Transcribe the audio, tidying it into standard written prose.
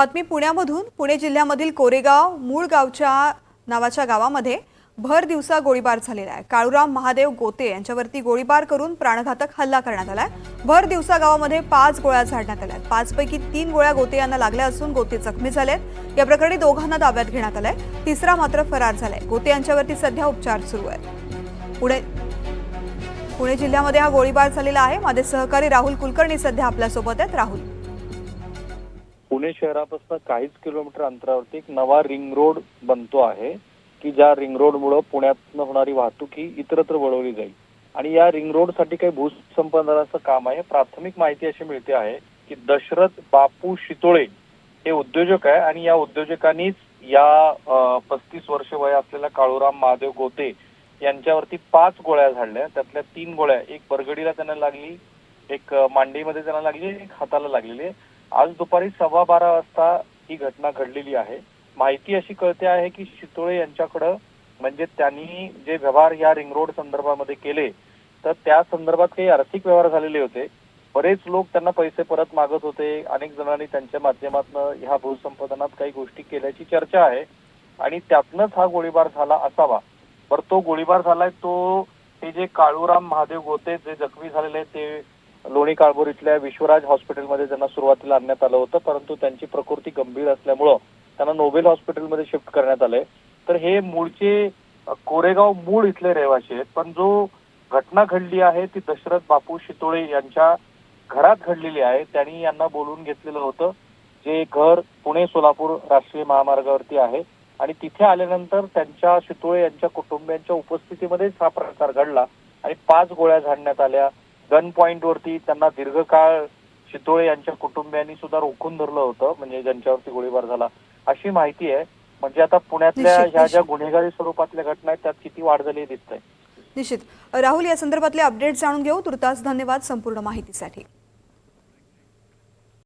बातमी पुण्यामधून पुणे जिल्ह्यामधील कोरेगाव मूळ गावच्या नावाच्या गावामध्ये भर दिवसा गोळीबार झालेला आहे। काळूराम महादेव गोते यांच्यावरती गोळीबार करून प्राणघातक हल्ला करण्यात आलाय। भर दिवसा गावामध्ये 5 गोळ्या झाडण्यात आल्या। 5 पैकी 3 गोळ्या गोते यांना लागल्या असून गोते जखमी झालेत। या प्रकरणी दोघांना ताब्यात घेण्यात आलंय। तिसरा मात्र फरार झालाय। गोते यांच्यावरती सध्या उपचार सुरू आहेत। पुणे जिल्ह्यामध्ये हा गोळीबार झालेला आहे। माझे सहकारी राहुल कुलकर्णी सध्या आपल्या सोबत आहेत। राहुल, पुणे शहरापासून काहीच किलोमीटर अंतरावरती एक नवा रिंग रोड बनतो आहे की ज्या रिंग रोडमुळे पुण्यातून होणारी वाहतूक ही इतरत्र वळवली जाईल आणि या रिंग रोडसाठी काही भूसंपादनाचं काम आहे। प्राथमिक माहिती अशी मिळते आहे की दशरथ बापू शितोळे हे उद्योजक आहे आणि या उद्योजकांनीच या 35 वर्ष वय असलेल्या काळूराम महादेव गोते यांच्यावरती 5 गोळ्या झाडल्या। त्यातल्या 3 गोळ्या, एक बरगडीला त्यांना लागली, एक मांडीमध्ये त्यांना लागली, एक हाताला लागलेली आहे। आज दुपारी 12:15 वाजता ही घटना घडलेली आहे। माहिती अशी कळते आहे की शितोळे यांच्याकडे म्हणजे त्यांनी जे व्यवहार या रिंग रोड संदर्भामध्ये केले तर त्या संदर्भात काही आर्थिक व्यवहार झालेले होते। बरेच लोक त्यांना पैसे परत मागत होते। अनेक जणांनी त्यांच्या माध्यमातून ह्या भूसंपादनात काही गोष्टी केल्याची चर्चा आहे आणि त्यातनंच हा गोळीबार झाला असावा। पर तो गोळीबार झालाय तो हे जे काळूराम महादेव गोते जे जखमी झालेले ते लोणी काळभोर इथल्या विश्वराज हॉस्पिटलमध्ये त्यांना सुरुवातीला आणण्यात आलं होतं, परंतु त्यांची प्रकृती गंभीर असल्यामुळं त्यांना नोबेल हॉस्पिटलमध्ये शिफ्ट करण्यात आलंय। तर हे मूळचे कोरेगाव मूळ इथले रहिवासी आहेत, पण जो घटना घडली आहे ती दशरथ बापू शितोळे यांच्या घरात घडलेली आहे। त्यांनी यांना बोलून घेतलेलं होतं, जे घर पुणे सोलापूर राष्ट्रीय महामार्गावरती आहे आणि तिथे आल्यानंतर त्यांच्या शितोळे यांच्या कुटुंबियांच्या उपस्थितीमध्येच हा प्रकार घडला आणि 5 गोळ्या झाडण्यात आल्या। गन पॉइंट वरती त्यांना दीर्घकाळ शितोळे यांच्या कुटुंबियांनी सुद्धा रोखून धरलं होतं, म्हणजे ज्यांच्यावरती गोळीबार झाला अशी माहिती आहे। म्हणजे आता पुण्यातल्या ह्या ज्या गुन्हेगारी स्वरूपातल्या घटना आहेत त्यात किती वाढ झाली दिसतंय। निश्चित राहुल, या संदर्भातले अपडेट्स जाणून घेऊ। तुर्तास धन्यवाद संपूर्ण माहितीसाठी।